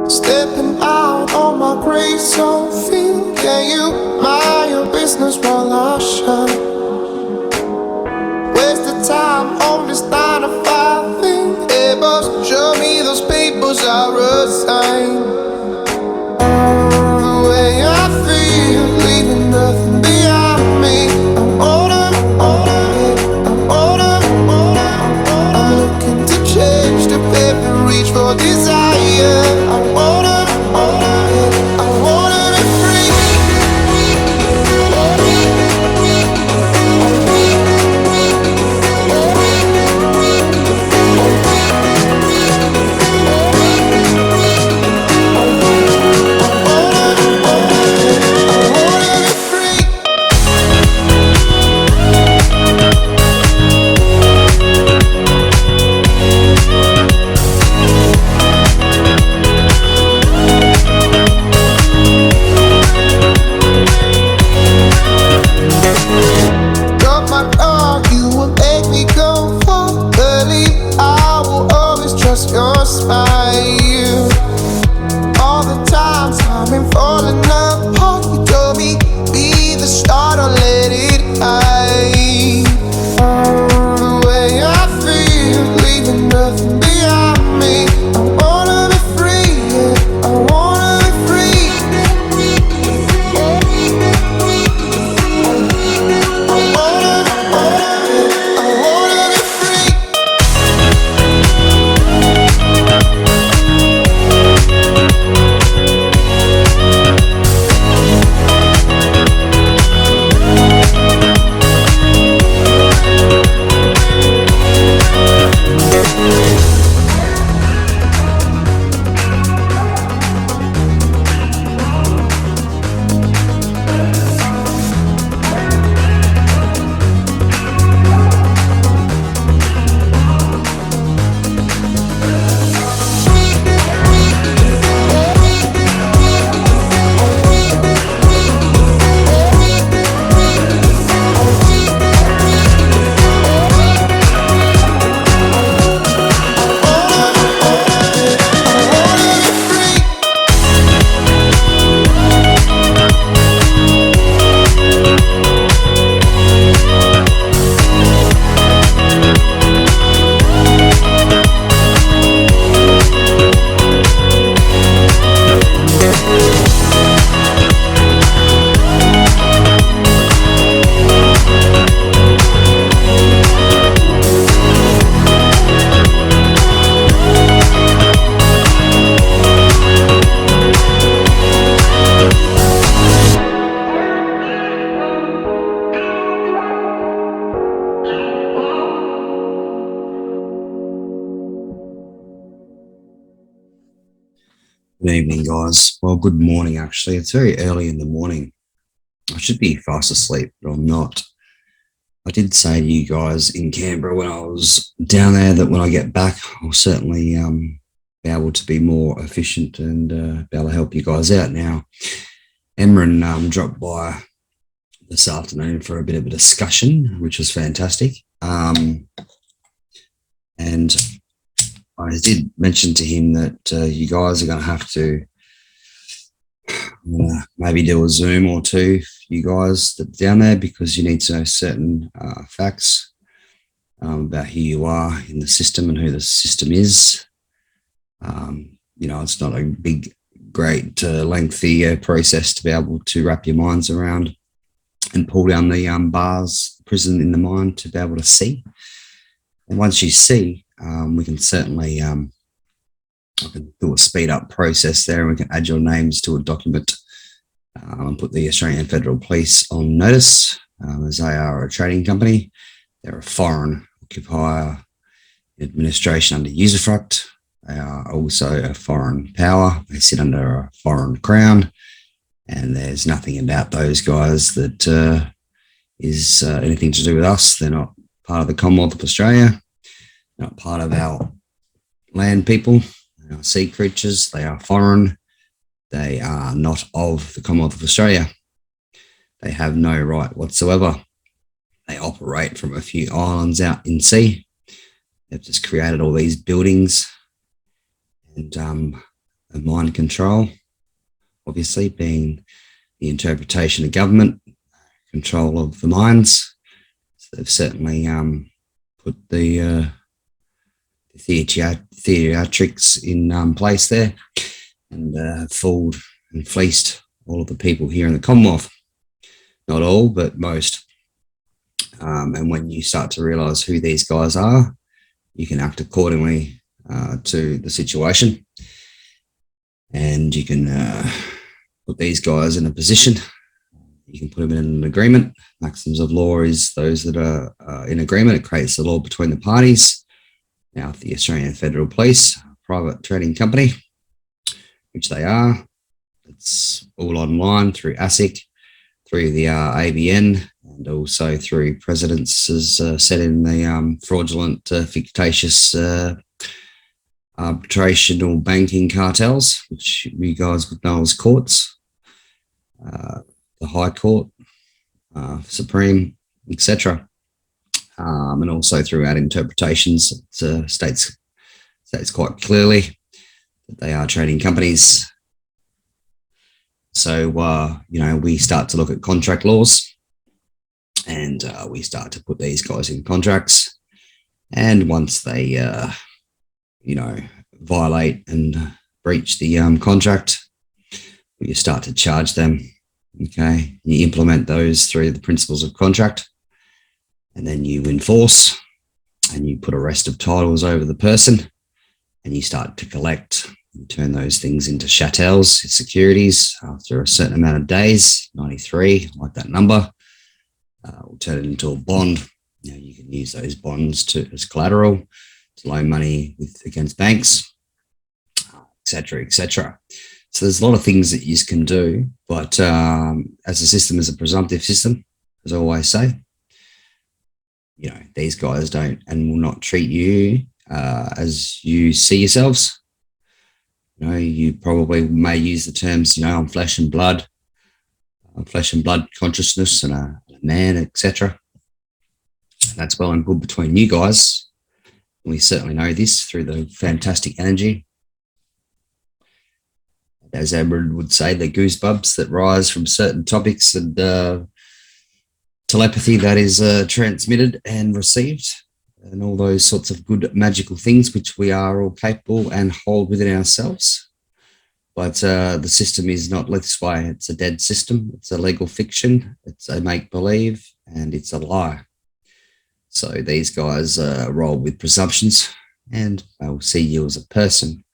Stepping out on my gray zone field. Can you mind your business while I shine? Waste the time on this 9 to 5 thing. Hey boss, show me those papers I resign. The way I feel, leaving nothing behind me. I'm older, I'm looking to change the paper, reach for desire. I wanna be free. Drop my dog, you will make me go for early. I will always trust your smile. All the times I've been falling apart, you told me be the start or let it hide. The way I feel, leaving nothing behind me. I wanna be free, yeah, I wanna be free. I wanna be free. Good evening, guys. Well, good morning, actually. It's very early in the morning. I should be fast asleep, but I'm not. I did say to you guys in Canberra when I was down there that when I get back, I'll certainly be able to be more efficient and be able to help you guys out. Now, Emran dropped by this afternoon for a bit of a discussion, which was fantastic. And I did mention to him that you guys are going to have to maybe do a Zoom or two for you guys that are down there, because you need to know certain facts about who you are in the system and who the system is. It's not a big, great, lengthy process to be able to wrap your minds around and pull down the bars, prison in the mind to be able to see. And once you see, we can certainly I can do a speed up process there, and we can add your names to a document and put the Australian Federal Police on notice, as they are a trading company. They're a foreign occupier administration under usufruct. They are also a foreign power. They sit under a foreign crown, and there's nothing about those guys that is anything to do with us. They're not part of the Commonwealth of Australia, not part of our land people. They are sea creatures. They are foreign. They are not of the Commonwealth of Australia. They have no right whatsoever. They operate from a few islands out in sea. They've just created all these buildings, and mind control, obviously being the interpretation of government, control of the minds. So they've certainly put the theatrics in place there, and fooled and fleeced all of the people here in the Commonwealth. Not all, but most. And when you start to realise who these guys are, you can act accordingly to the situation, and you can put these guys in a position. You can put them in an agreement. Maxims of law is those that are in agreement. It creates the law between the parties. Now, if the Australian Federal Police, a private trading company, which they are, it's all online through ASIC, through the ABN, and also through precedents as set in the fraudulent, fictitious arbitration or banking cartels, which you guys would know as courts, the High Court, Supreme, etc. And also throughout interpretations, it states quite clearly that they are trading companies. So, we start to look at contract laws, and we start to put these guys in contracts. And once they, violate and breach the contract, you start to charge them. Okay, you implement those through the principles of contract, and then you enforce, and you put arrest of titles over the person, and you start to collect. You turn those things into chattels, securities, after a certain amount of days, 93, like that number. We'll turn it into a bond. You can use those bonds as collateral to loan money against banks, etc., etc. So there's a lot of things that you can do, but as a system, as a presumptive system, as I always say, these guys don't and will not treat you as you see yourselves. You probably may use the terms, I'm flesh and blood consciousness and a man, etc. That's well and good between you guys. We certainly know this through the fantastic energy. As Edward would say, the goosebumps that rise from certain topics and telepathy that is transmitted and received, and all those sorts of good magical things which we are all capable and hold within ourselves. But the system is not this way. It's a dead system. It's a legal fiction. It's a make-believe, and it's a lie. So these guys roll with presumptions, and they'll see you as a person.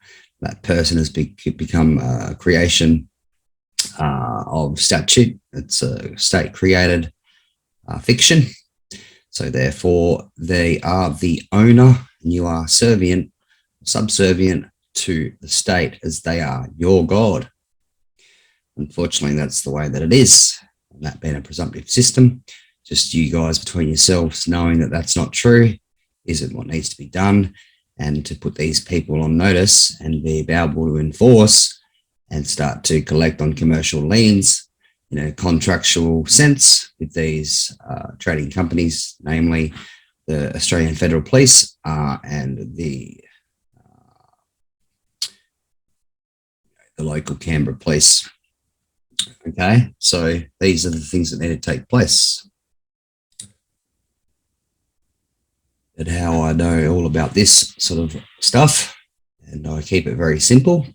That person has become a creation of statute. It's a state-created fiction. So therefore, they are the owner, and you are subservient to the state as they are your God. Unfortunately, that's the way that it is. And that being a presumptive system, just you guys between yourselves knowing that that's not true isn't what needs to be done. And to put these people on notice and be able to enforce and start to collect on commercial liens in a contractual sense with these trading companies, namely the Australian Federal Police and the local Canberra Police. Okay, so these are the things that need to take place. And how I know all about this sort of stuff, and I keep it very simple,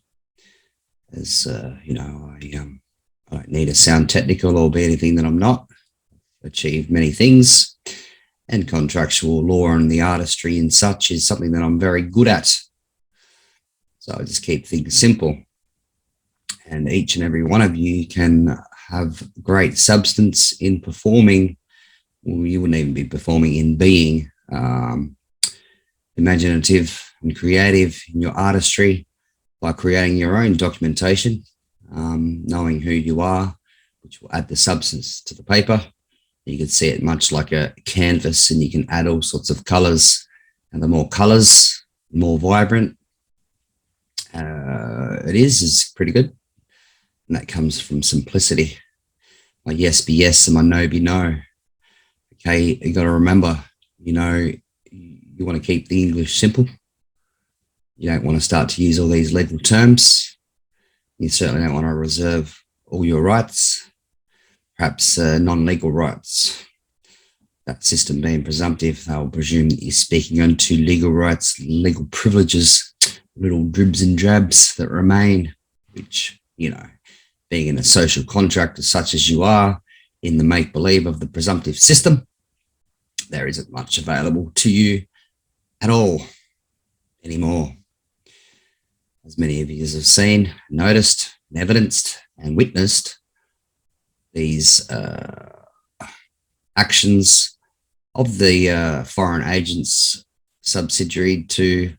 as I don't need to sound technical or be anything that I'm not. I've achieved many things, and contractual law and the artistry and such is something that I'm very good at. So I just keep things simple, and each and every one of you can have great substance in performing. Well, you wouldn't even be performing, in being imaginative and creative in your artistry by creating your own documentation, knowing who you are, which will add the substance to the paper. You can see it much like a canvas, and you can add all sorts of colors, and the more colors, the more vibrant it is pretty good. And that comes from simplicity. My yes be yes and my no be no. Okay, you got to remember, you want to keep the English simple. You don't want to start to use all these legal terms. You certainly don't want to reserve all your rights, perhaps non-legal rights. That system being presumptive, they'll presume that you're speaking onto legal rights, legal privileges, little dribs and drabs that remain, which, being in a social contract as such as you are, in the make-believe of the presumptive system, there isn't much available to you at all anymore. As many of you have seen, noticed, evidenced, and witnessed, these actions of the foreign agents subsidiary to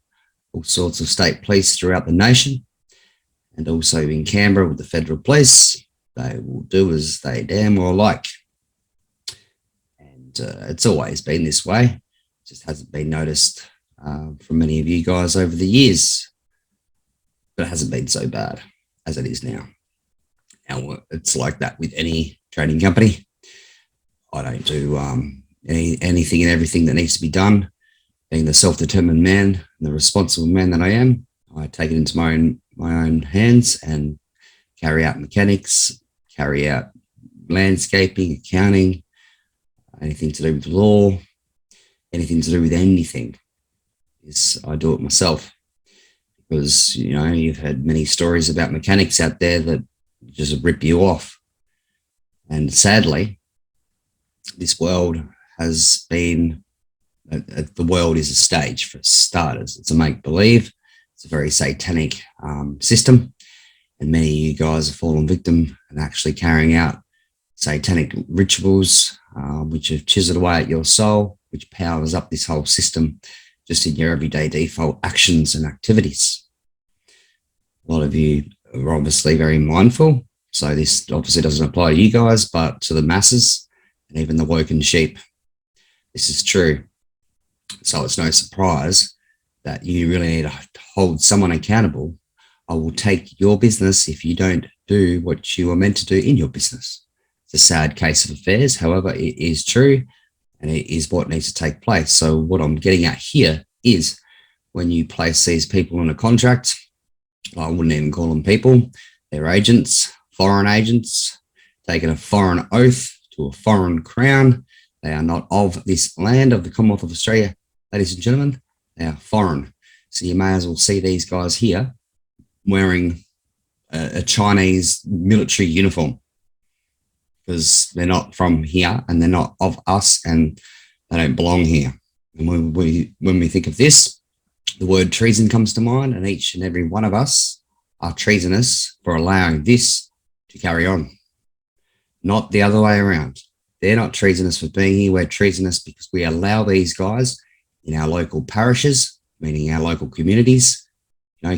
all sorts of state police throughout the nation, and also in Canberra with the federal police. They will do as they damn well like. And it's always been this way. It just hasn't been noticed from many of you guys over the years. But it hasn't been so bad as it is now. Now, it's like that with any trading company. I don't do anything and everything that needs to be done. Being the self-determined man and the responsible man that I am, I take it into my own hands and carry out mechanics, carry out landscaping, accounting, anything to do with law, anything to do with anything. I do it myself. Because, you've had many stories about mechanics out there that just rip you off. And sadly, this world has been, the world is a stage for starters. It's a make-believe. It's a very satanic system. And many of you guys have fallen victim and actually carrying out satanic rituals, which have chiseled away at your soul, which powers up this whole system just in your everyday default actions and activities. A lot of you are obviously very mindful. So this obviously doesn't apply to you guys, but to the masses and even the woken sheep. This is true. So it's no surprise that you really need to hold someone accountable. I will take your business if you don't do what you are meant to do in your business. It's a sad case of affairs. However, it is true. And it is what needs to take place. So what I'm getting at here is when you place these people on a contract, I wouldn't even call them people, they're agents, foreign agents, taking a foreign oath to a foreign crown. They are not of this land of the Commonwealth of Australia, ladies and gentlemen. They are foreign. So you may as well see these guys here wearing a Chinese military uniform, because they're not from here and they're not of us and they don't belong here. And when we think of this, the word treason comes to mind, and each and every one of us are treasonous for allowing this to carry on. Not the other way around. They're not treasonous for being here. We're treasonous because we allow these guys in our local parishes, meaning our local communities,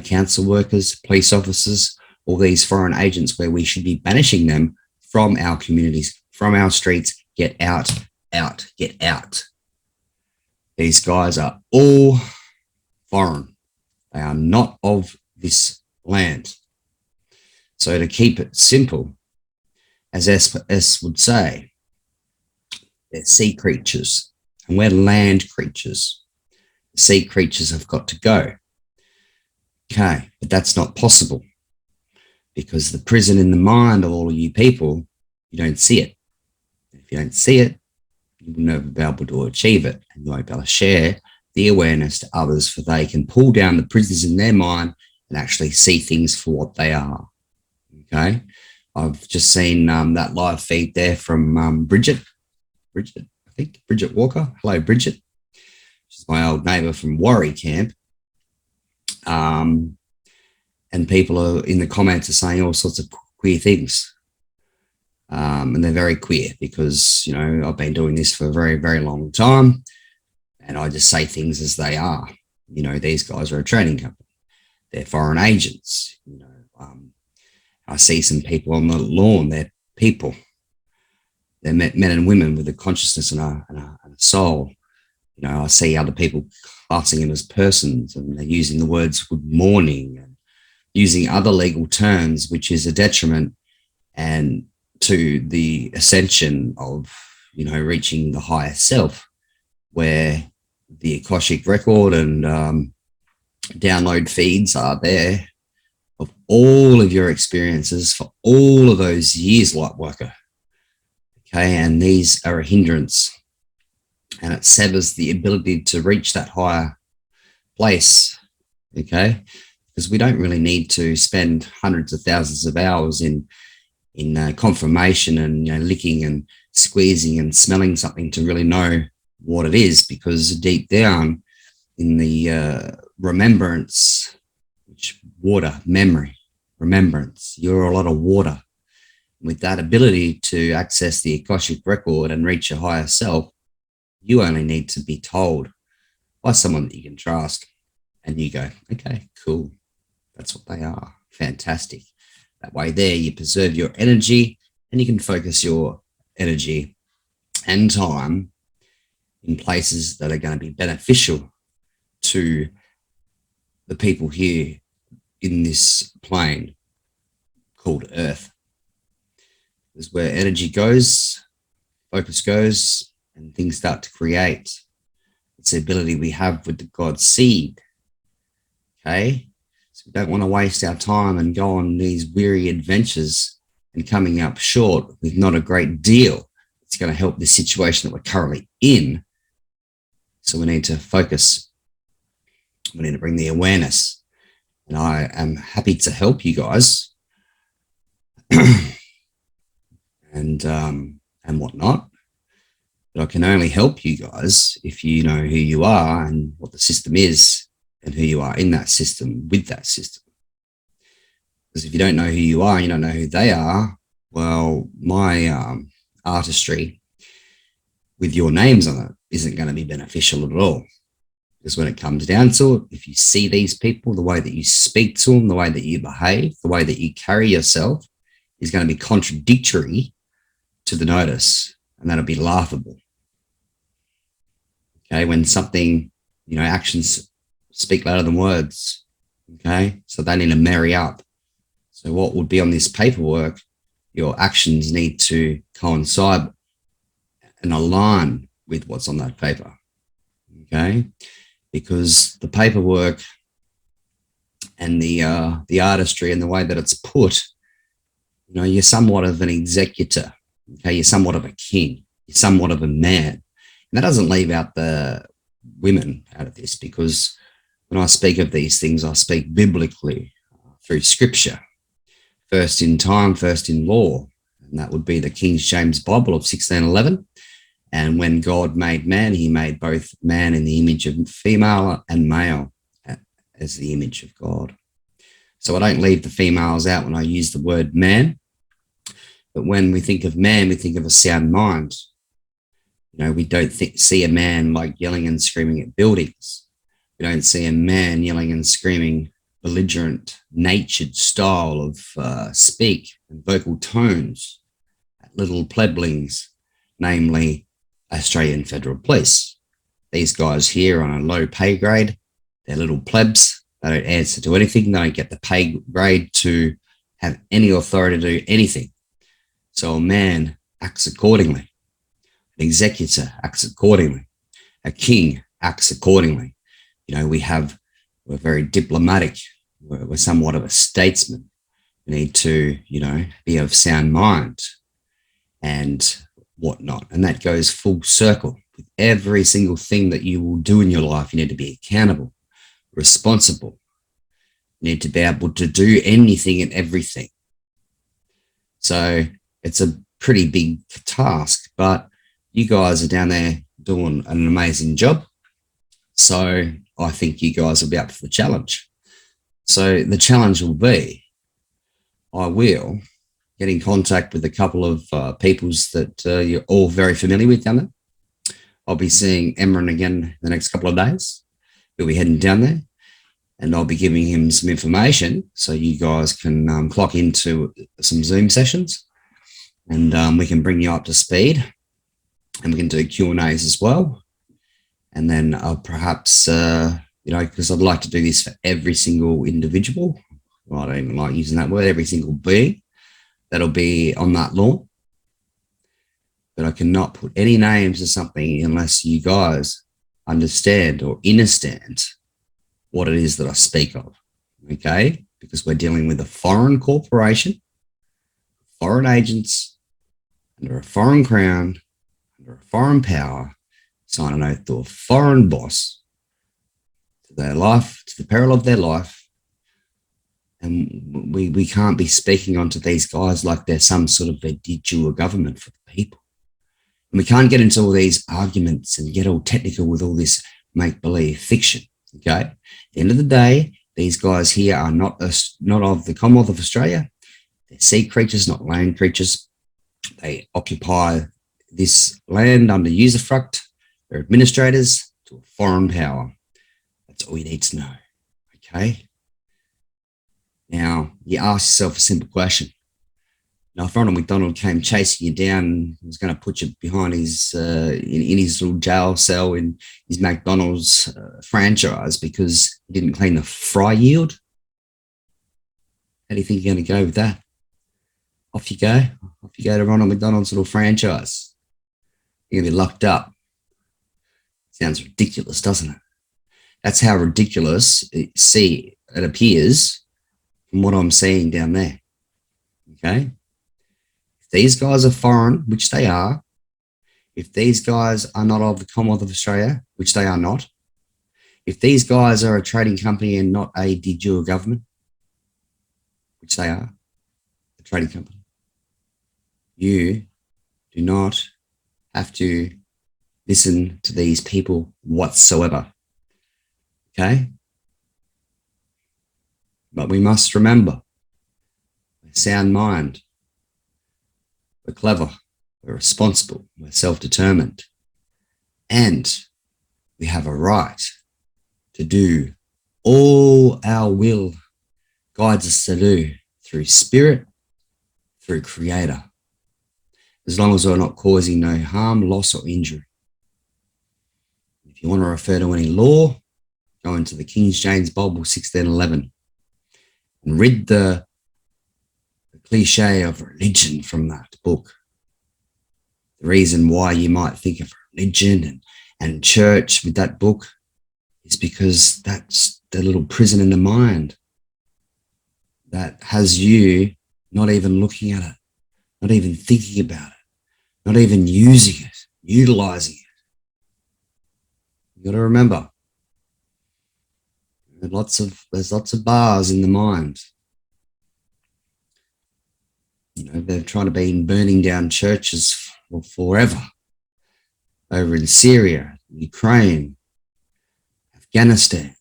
council workers, police officers, all these foreign agents where we should be banishing them from our communities, from our streets. Get out, out, get out. These guys are all foreign. They are not of this land. So to keep it simple, as S would say, they're sea creatures and we're land creatures. Sea creatures have got to go. Okay, but that's not possible because the prison in the mind of all of you people, you don't see it. If you don't see it, you will never be able to achieve it, and you won't be able to share the awareness to others, for they can pull down the prisons in their mind and actually see things for what they are. Okay, I've just seen that live feed there from Bridget, I think, Bridget Walker. Hello, Bridget. She's my old neighbour from Warri Camp. And people are in the comments are saying all sorts of queer things. And they're very queer because, I've been doing this for a very, very long time. And I just say things as they are. These guys are a trading company. They're foreign agents. I see some people on the lawn. They're people. They're men and women with a consciousness and a soul. I see other people classing them as persons, and they're using the words good morning and using other legal terms, which is a detriment and to the ascension of, reaching the higher self, where the Akashic record and download feeds are there of all of your experiences for all of those years, light worker. Okay, and these are a hindrance, and it severs the ability to reach that higher place. Okay, because we don't really need to spend hundreds of thousands of hours in confirmation and licking and squeezing and smelling something to really know what it is, because deep down in the remembrance, which water, memory, remembrance, you're a lot of water. With that ability to access the Akashic record and reach your higher self, you only need to be told by someone that you can trust. And you go, okay, cool. That's what they are. Fantastic. That way there, you preserve your energy and you can focus your energy and time in places that are going to be beneficial to the people here in this plane called Earth. Is where energy goes, focus goes, and things start to create. It's the ability we have with the God seed. Okay? So we don't want to waste our time and go on these weary adventures and coming up short with not a great deal. It's going to help the situation that we're currently in. So we need to focus. We need to bring the awareness. And I am happy to help you guys. and whatnot. But I can only help you guys if you know who you are and what the system is and who you are in that system with that system. Because if you don't know who you are and you don't know who they are, well, my artistry with your names on it isn't going to be beneficial at all. Because when it comes down to it, if you see these people, the way that you speak to them, the way that you behave, the way that you carry yourself is going to be contradictory to the notice, and that'll be laughable. Okay, when something, actions speak louder than words. Okay, so they need to marry up. So what would be on this paperwork, your actions need to coincide and align with what's on that paper. Okay, because the paperwork and the artistry and the way that it's put, you're somewhat of an executor. Okay, you're somewhat of a king. You're somewhat of a man. And that doesn't leave out the women out of this, because when I speak of these things, I speak biblically through scripture. First in time, first in law. And that would be the King James Bible of 1611. And when God made man, he made both man in the image of female and male as the image of God. So I don't leave the females out when I use the word man. But when we think of man, we think of a sound mind. We don't see a man like yelling and screaming at buildings. We don't see a man yelling and screaming belligerent, natured style of speak and vocal tones at little pleblings, namely Australian Federal Police. These guys here on a low pay grade, they're little plebs. They don't answer to anything. They don't get the pay grade to have any authority to do anything. So a man acts accordingly. An executor acts accordingly. A king acts accordingly. We're very diplomatic. We're somewhat of a statesman. We need to, be of sound mind and whatnot. And that goes full circle with every single thing that you will do in your life. You need to be accountable, responsible. You need to be able to do anything and everything. So it's a pretty big task, but you guys are down there doing an amazing job. So I think you guys will be up for the challenge. So the challenge will be, I will get in contact with a couple of peoples that you're all very familiar with down there. I'll be seeing Emran again the next couple of days. We'll be heading down there, and I'll be giving him some information so you guys can clock into some Zoom sessions. And we can bring you up to speed, and we can do Q&As as well. And then I'll perhaps, because I'd like to do this for every single individual. Well, I don't even like using that word, every single being that'll be on that lawn. But I cannot put any names to something unless you guys understand or understand what it is that I speak of. Okay? because we're dealing with a foreign corporation, foreign agents, under a foreign crown, under a foreign power, sign an oath to a foreign boss, to their life, to the peril of their life. And we can't be speaking onto these guys like they're some sort of a de jure government for the people. And we can't get into all these arguments and get all technical with all this make-believe fiction, okay? At the end of the day, these guys here are not of the Commonwealth of Australia. They're sea creatures, not land creatures. They occupy this land under usufruct. They're administrators to a foreign power. That's all you need to know, okay? Now, you ask yourself a simple question. Now, if Ronald McDonald came chasing you down and was going to put you behind his in his little jail cell in his McDonald's franchise because he didn't clean the fry yield, how do you think you're going to go with that? Off you go. Off you go to Ronald McDonald's little franchise. You're going to be locked up. Sounds ridiculous, doesn't it? That's how ridiculous it appears from what I'm seeing down there. Okay? If these guys are foreign, which they are, if these guys are not of the Commonwealth of Australia, which they are not, if these guys are a trading company and not a de jure government, which they are, a trading company, you do not have to listen to these people whatsoever. Okay? But we must remember, we're sound mind, we're clever, we're responsible, we're self-determined, and we have a right to do all our will guides us to do through spirit, through creator, as long as we're not causing no harm, loss, or injury. If you want to refer to any law, go into the King James Bible 1611 and read the cliche of religion from that book. The reason why you might think of religion and church with that book is because that's the little prison in the mind that has you not even looking at it, not even thinking about it, not even using it, utilizing it. You got to remember, there's lots of bars in the mind. You know, they're trying to be burning down churches for forever. Over in Syria, Ukraine, Afghanistan,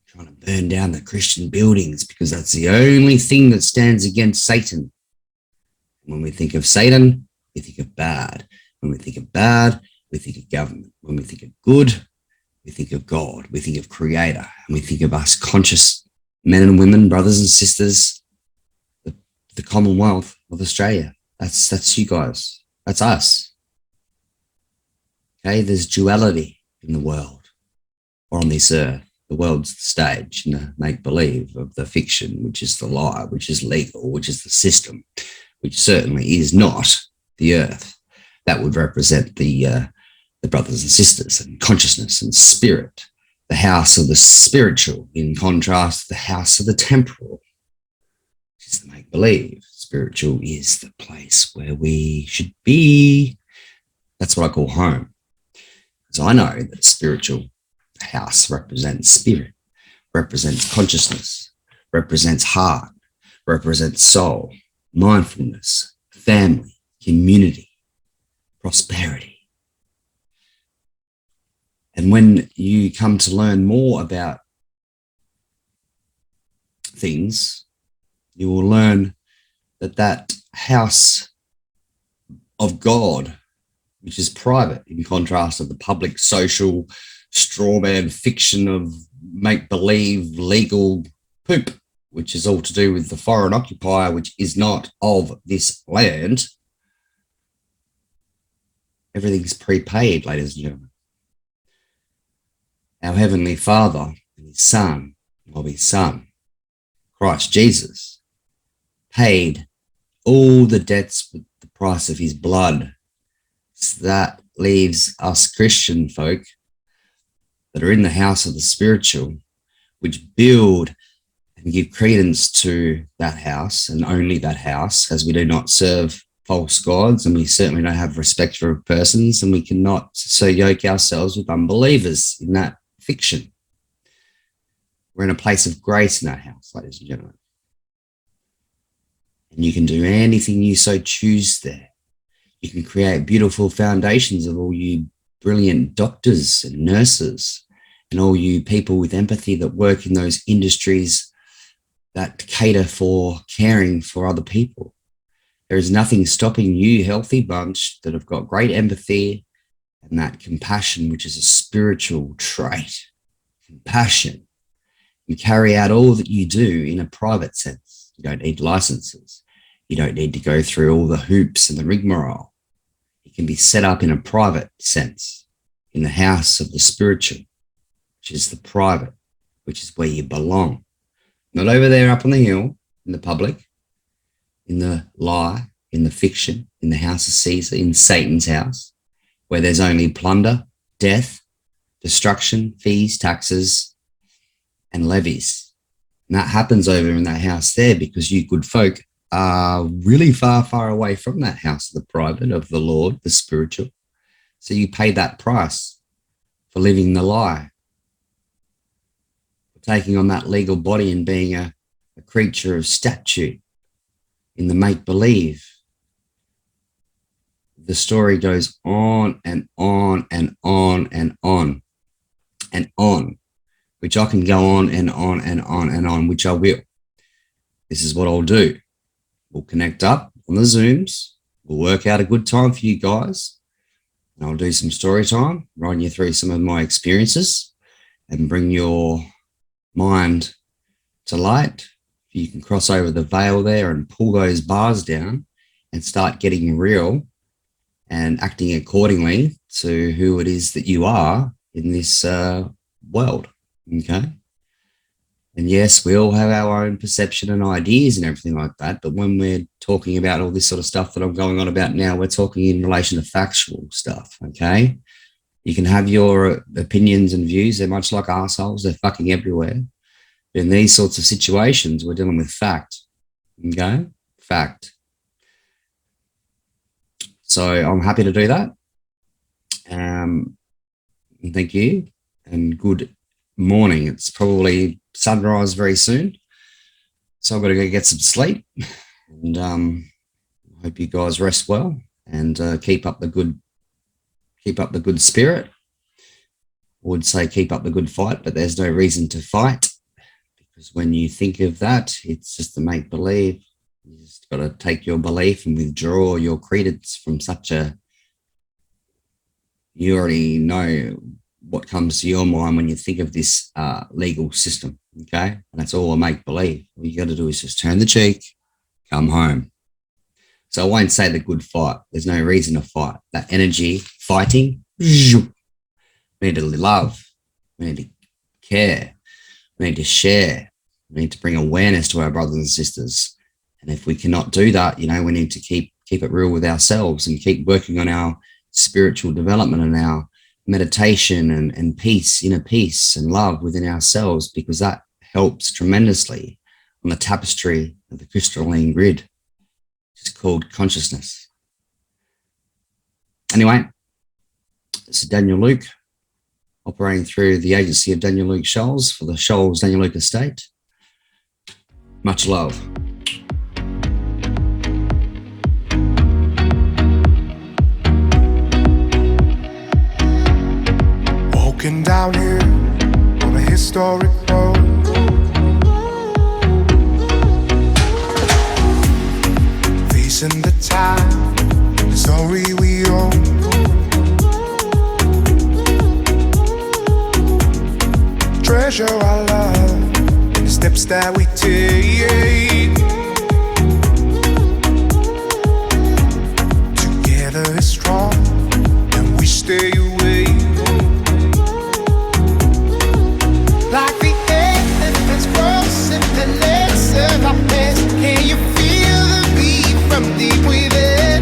trying to burn down the Christian buildings because that's the only thing that stands against Satan. When we think of Satan, we think of bad. When we think of bad, we think of government. When we think of good, we think of God. We think of creator. And we think of us conscious men and women, brothers and sisters, the Commonwealth of Australia. That's you guys. That's us. Okay, there's duality in the world or on this earth. The world's the stage, the make-believe of the fiction, which is the lie, which is legal, which is the system, which certainly is not the earth. That would represent the brothers and sisters and consciousness and spirit, the house of the spiritual in contrast to the house of the temporal, which is the make-believe. Spiritual is the place where we should be. That's what I call home. Because I know that spiritual house represents spirit, represents consciousness, represents heart, represents soul, mindfulness, family, community, prosperity. And when you come to learn more about things, you will learn that house of God, which is private in contrast to the public, social, strawman fiction of make-believe legal poop, which is all to do with the foreign occupier, which is not of this land. Everything's prepaid, ladies and gentlemen. Our Heavenly Father and His Son, of His Son, Christ Jesus, paid all the debts with the price of His blood. So that leaves us Christian folk that are in the house of the spiritual, which build and give credence to that house and only that house, as we do not serve false gods, and we certainly don't have respect for persons, and we cannot so yoke ourselves with unbelievers in that fiction. We're in a place of grace in that house, ladies and gentlemen. And you can do anything you so choose there. You can create beautiful foundations of all you brilliant doctors and nurses and all you people with empathy that work in those industries that cater for caring for other people. There is nothing stopping you, healthy bunch, that have got great empathy and that compassion, which is a spiritual trait. Compassion. You carry out all that you do in a private sense. You don't need licenses. You don't need to go through all the hoops and the rigmarole. It can be set up in a private sense, in the house of the spiritual, which is the private, which is where you belong. Not over there up on the hill, in the public, in the lie, in the fiction, in the house of Caesar, in Satan's house, where there's only plunder, death, destruction, fees, taxes, and levies. And that happens over in that house there because you good folk are really far, far away from that house of the private, of the Lord, the spiritual. So you pay that price for living the lie, for taking on that legal body and being a creature of statute in the make-believe. The story goes on and on and on and on and on, which I can go on and on and on and on, which I will. This is what I'll do. We'll connect up on the Zooms. We'll work out a good time for you guys. And I'll do some story time, run you through some of my experiences and bring your mind to light. You can cross over the veil there and pull those bars down and start getting real and acting accordingly to who it is that you are in this world, okay? And yes, we all have our own perception and ideas and everything like that, but when we're talking about all this sort of stuff that I'm going on about now, we're talking in relation to factual stuff, okay? You can have your opinions and views. They're much like assholes. They're fucking everywhere. In these sorts of situations, we're dealing with fact, okay? Fact. So I'm happy to do that. Thank you. And good morning. It's probably sunrise very soon. So I've got to go get some sleep. And I hope you guys rest well and keep up the good spirit. I would say keep up the good fight, but there's no reason to fight. Because when you think of that, it's just a make-believe. You just got to take your belief and withdraw your credence from such a... You already know what comes to your mind when you think of this legal system, okay? And that's all a make-believe. All you got to do is just turn the cheek, come home. So I won't say the good fight. There's no reason to fight. That energy, fighting, we need to love. We need to care. We need to share. We need to bring awareness to our brothers and sisters. And if we cannot do that, we need to keep it real with ourselves and keep working on our spiritual development and our meditation and peace, inner peace and love within ourselves, because that helps tremendously on the tapestry of the crystalline grid. It's called consciousness. Anyway, this is Daniel Luke, operating through the agency of Daniel Luke Scholes for the Scholes Daniel Luke estate. Much love. Walking down here on a historic road, facing the time, the story we own. Treasure our love, the steps that we take. Together is strong, and we stay away. Like the air that's crossing the legs of our past. Can you feel the beat from deep within?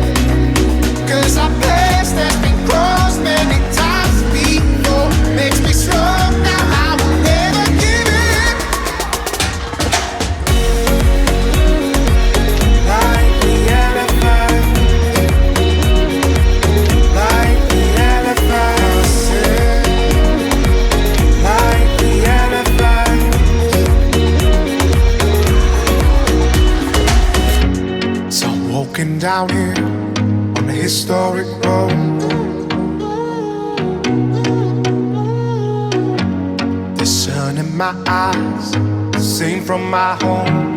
'Cause our past has been crossed many times before. Makes me strong, now I will never give in. Looking down here on the historic road, the sun in my eyes, sing from my home.